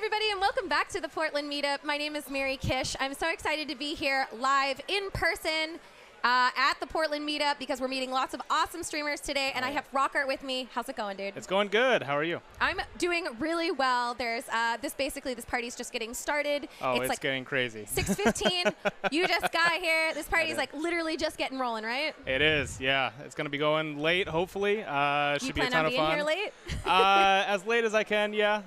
everybody, and welcome back to the Portland Meetup. My name is Mary Kish. I'm so excited to be here live in person at the Portland Meetup because we're meeting lots of awesome streamers today, and I have Rockhart with me. How's it going, dude? It's going good. How are you? I'm doing really well. There's this party's just getting started. Oh, it's like getting crazy. 6:15. You just got here. This party's like literally just getting rolling, right? It is, yeah. It's going to be going late, hopefully. Should be a ton of fun. You plan on being here late? As late as I can, yeah.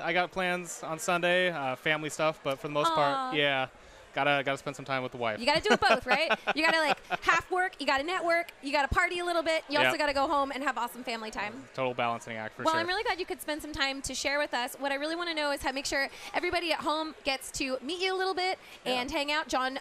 I got plans on Sunday, family stuff, but for the most part, yeah. Gotta spend some time with the wife. You gotta do it both, right? You gotta like half work, you gotta network, you gotta party a little bit, you also gotta go home and have awesome family time. Total balancing act for sure. Well, I'm really glad you could spend some time to share with us. What I really want to know is how make sure everybody at home gets to meet you a little bit and hang out. Tron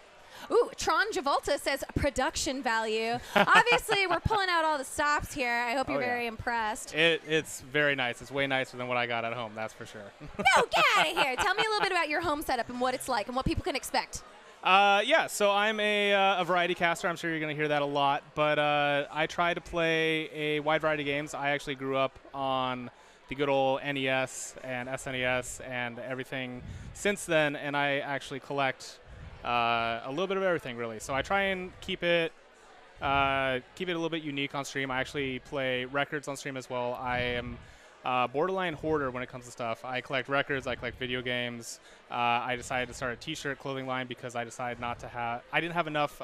Javolta says production value. Obviously, we're pulling out all the stops here. I hope you're very impressed. It's very nice. It's way nicer than what I got at home, that's for sure. No, get out of here. Tell me a little bit about your home setup and what it's like and what people can expect. Yeah, so I'm a variety caster. I'm sure you're going to hear that a lot. But I try to play a wide variety of games. I actually grew up on the good old NES and SNES and everything since then, and I actually collect a little bit of everything, really. So I try and keep it a little bit unique on stream. I actually play records on stream as well. I am borderline hoarder when it comes to stuff. I collect records. I collect video games. I decided to start a t-shirt clothing line because I decided I didn't have enough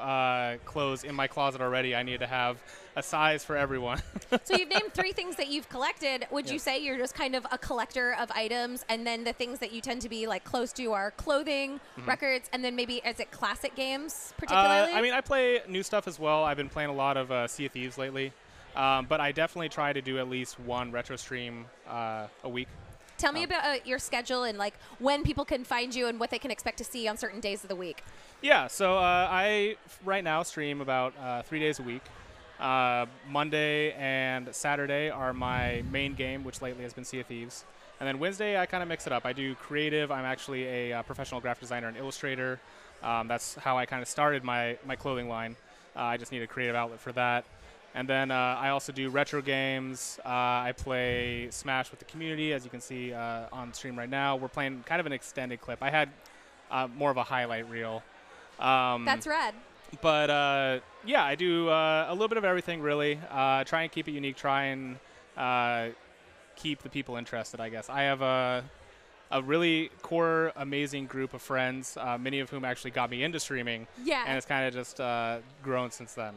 clothes in my closet already. I needed to have a size for everyone. So you've named 3 things that you've collected. Would you say you're just kind of a collector of items, and then the things that you tend to be like close to are clothing, records, and then maybe is it classic games particularly? I mean, I play new stuff as well. I've been playing a lot of Sea of Thieves lately. But I definitely try to do at least one retro stream a week. Tell me about your schedule and like when people can find you and what they can expect to see on certain days of the week. Yeah, so I right now stream about 3 days a week. Monday and Saturday are my main game, which lately has been Sea of Thieves. And then Wednesday, I kind of mix it up. I do creative. I'm actually a professional graphic designer and illustrator. That's how I kind of started my clothing line. I just need a creative outlet for that. And then I also do retro games. I play Smash with the community, as you can see on stream right now. We're playing kind of an extended clip. I had more of a highlight reel. That's rad. But, yeah, I do a little bit of everything, really. Try and keep it unique. Try and keep the people interested, I guess. I have a really core, amazing group of friends, many of whom actually got me into streaming. Yeah. And it's kind of just grown since then.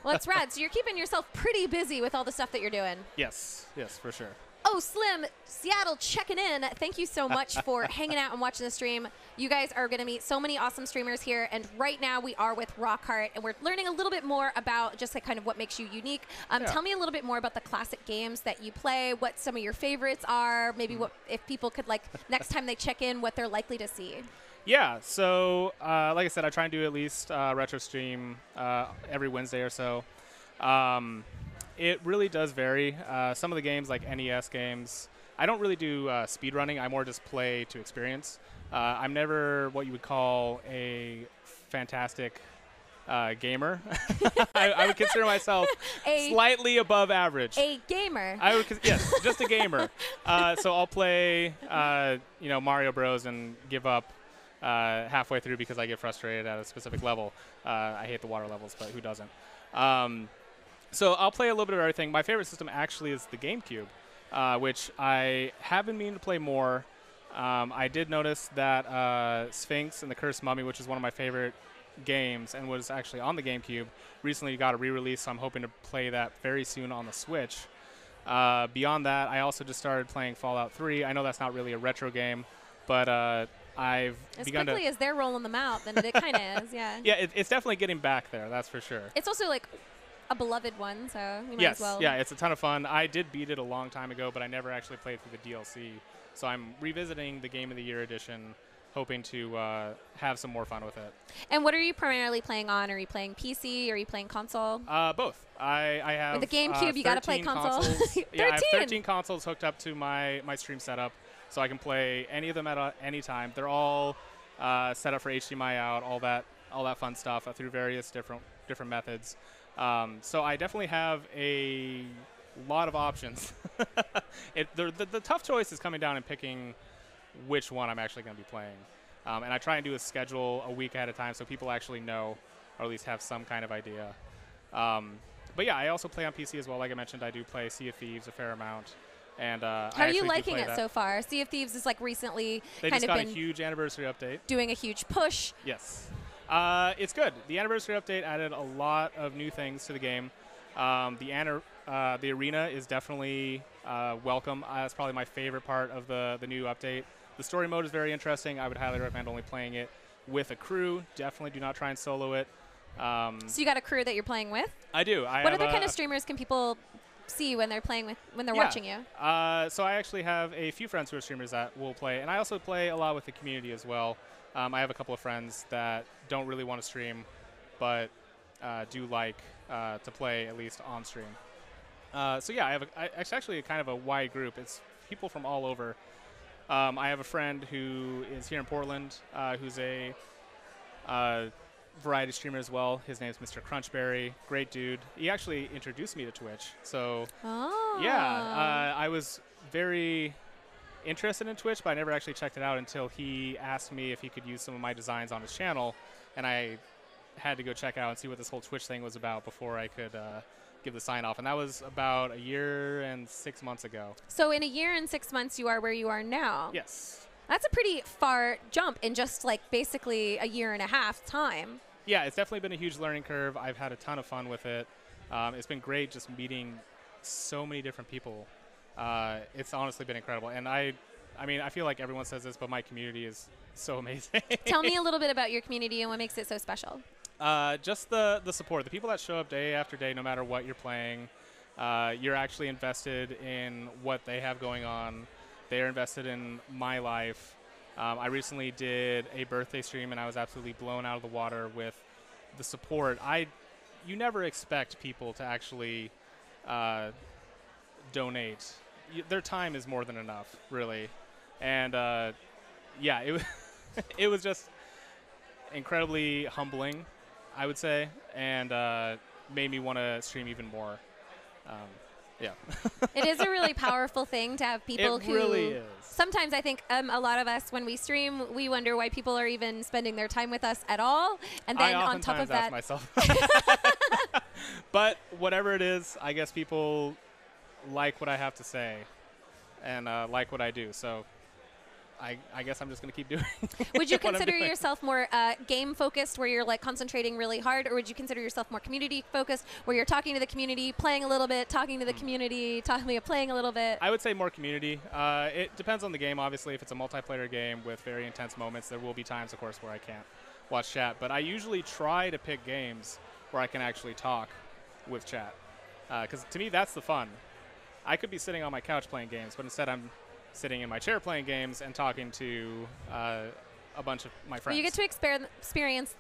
Well, that's rad. So you're keeping yourself pretty busy with all the stuff that you're doing. Yes, for sure. Oh, Slim, Seattle checking in. Thank you so much for hanging out and watching the stream. You guys are going to meet so many awesome streamers here. And right now we are with Rockhart, and we're learning a little bit more about just like kind of what makes you unique. Tell me a little bit more about the classic games that you play, what some of your favorites are, maybe what if people could like next time they check in, what they're likely to see. Yeah, so like I said, I try and do at least retro stream every Wednesday or so. It really does vary. Some of the games, like NES games, I don't really do speed running. I more just play to experience. I'm never what you would call a fantastic gamer. I would consider myself slightly above average. A gamer. Yes, just a gamer. So I'll play, Mario Bros. And give up halfway through because I get frustrated at a specific level. I hate the water levels, but who doesn't? So I'll play a little bit of everything. My favorite system actually is the GameCube, which I have been meaning to play more. I did notice that Sphinx and the Cursed Mummy, which is one of my favorite games and was actually on the GameCube, recently got a re-release, so I'm hoping to play that very soon on the Switch. Beyond that, I also just started playing Fallout 3. I know that's not really a retro game, but I've begun to... As quickly as they're rolling them out, then it kind of is, yeah. Yeah, it's definitely getting back there, that's for sure. It's also like a beloved one, so you might as well. Yeah, it's a ton of fun. I did beat it a long time ago, but I never actually played through the DLC. So I'm revisiting the Game of the Year edition, hoping to have some more fun with it. And what are you primarily playing on? Are you playing PC? Are you playing console? Both. I have with the GameCube, you got to play console. 13. Yeah, I have 13 consoles hooked up to my stream setup, so I can play any of them at any time. They're all set up for HDMI out, all that fun stuff through various different methods. So I definitely have a lot of options. The tough choice is coming down and picking which one I'm actually going to be playing. And I try and do a schedule a week ahead of time so people actually know, or at least have some kind of idea. But yeah, I also play on PC as well. Like I mentioned, I do play Sea of Thieves a fair amount. And how are you liking it so far? Sea of Thieves is like recently they kind just of got been a huge anniversary update. Doing a huge push. Yes. It's good. The anniversary update added a lot of new things to the game. The arena is definitely welcome. That's probably my favorite part of the new update. The story mode is very interesting. I would highly recommend only playing it with a crew. Definitely do not try and solo it. So you got a crew that you're playing with? I do. What other kind of streamers can people see when they're playing when they're watching you? So I actually have a few friends who are streamers that will play, and I also play a lot with the community as well. I have a couple of friends that don't really want to stream, but do like to play at least on stream. So yeah, it's actually kind of a wide group. It's people from all over. I have a friend who is here in Portland, who's a variety streamer as well. His name's Mr. Crunchberry. Great dude. He actually introduced me to Twitch. So yeah, I was very interested in Twitch, but I never actually checked it out until he asked me if he could use some of my designs on his channel, and I had to go check out and see what this whole Twitch thing was about before I could give the sign off, and that was about a year and 6 months ago. So in a year and 6 months you are where you are now? Yes. That's a pretty far jump in just like basically a year and a half time. Yeah, it's definitely been a huge learning curve. I've had a ton of fun with it. It's been great just meeting so many different people. It's honestly been incredible, and I mean, I feel like everyone says this, but my community is so amazing. Tell me a little bit about your community and what makes it so special. Just the support. The people that show up day after day, no matter what you're playing, you're actually invested in what they have going on. They're invested in my life. I recently did a birthday stream, and I was absolutely blown out of the water with the support. You never expect people to actually donate. Their time is more than enough, really. And yeah, it was just incredibly humbling, I would say, and made me want to stream even more. Yeah. It is a really powerful thing to have people who really is. Sometimes I think a lot of us, when we stream, we wonder why people are even spending their time with us at all. And then on top of that, ask myself. But whatever it is, I guess people like what I have to say and like what I do. So I guess I'm just going to keep doing Would you consider yourself more game-focused, where you're like concentrating really hard, or would you consider yourself more community-focused, where you're talking to the community, playing a little bit, talking to the community, playing a little bit? I would say more community. It depends on the game, obviously. If it's a multiplayer game with very intense moments, there will be times, of course, where I can't watch chat. But I usually try to pick games where I can actually talk with chat, because to me, that's the fun. I could be sitting on my couch playing games, but instead I'm sitting in my chair playing games and talking to a bunch of my friends. Well, you get to experience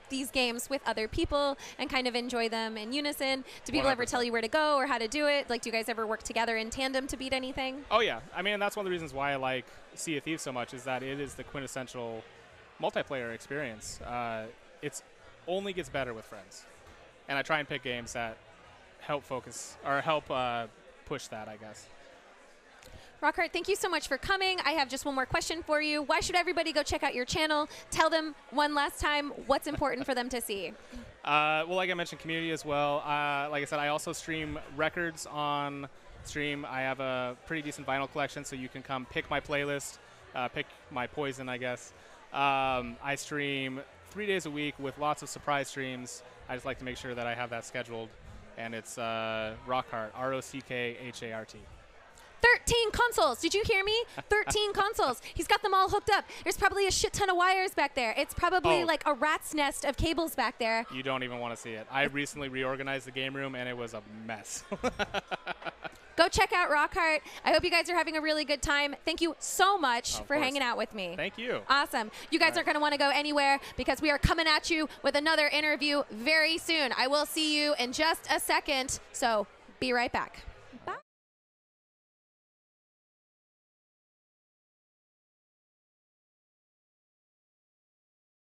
these games with other people and kind of enjoy them in unison. Do people 100%. ever tell you where to go or how to do it? Like, do you guys ever work together in tandem to beat anything? Oh, yeah. I mean, that's one of the reasons why I like Sea of Thieves so much, is that it is the quintessential multiplayer experience. It's only gets better with friends. And I try and pick games that help focus or help push that, I guess. Rockhart, thank you so much for coming. I have just one more question for you. Why should everybody go check out your channel? Tell them one last time what's important for them to see. Well, like I mentioned, community as well. Like I said, I also stream records on stream. I have a pretty decent vinyl collection, so you can come pick my playlist, pick my poison, I guess. I stream 3 days a week with lots of surprise streams. I just like to make sure that I have that scheduled. And it's Rockhart, Rockhart. 13 consoles. Did you hear me? 13 consoles. He's got them all hooked up. There's probably a shit ton of wires back there. It's probably like a rat's nest of cables back there. You don't even want to see it. I recently reorganized the game room, and it was a mess. Go check out Rockhart. I hope you guys are having a really good time. Thank you so much for hanging out with me. Thank you. Awesome. You guys aren't going to want to go anywhere, because we are coming at you with another interview very soon. I will see you in just a second, so be right back.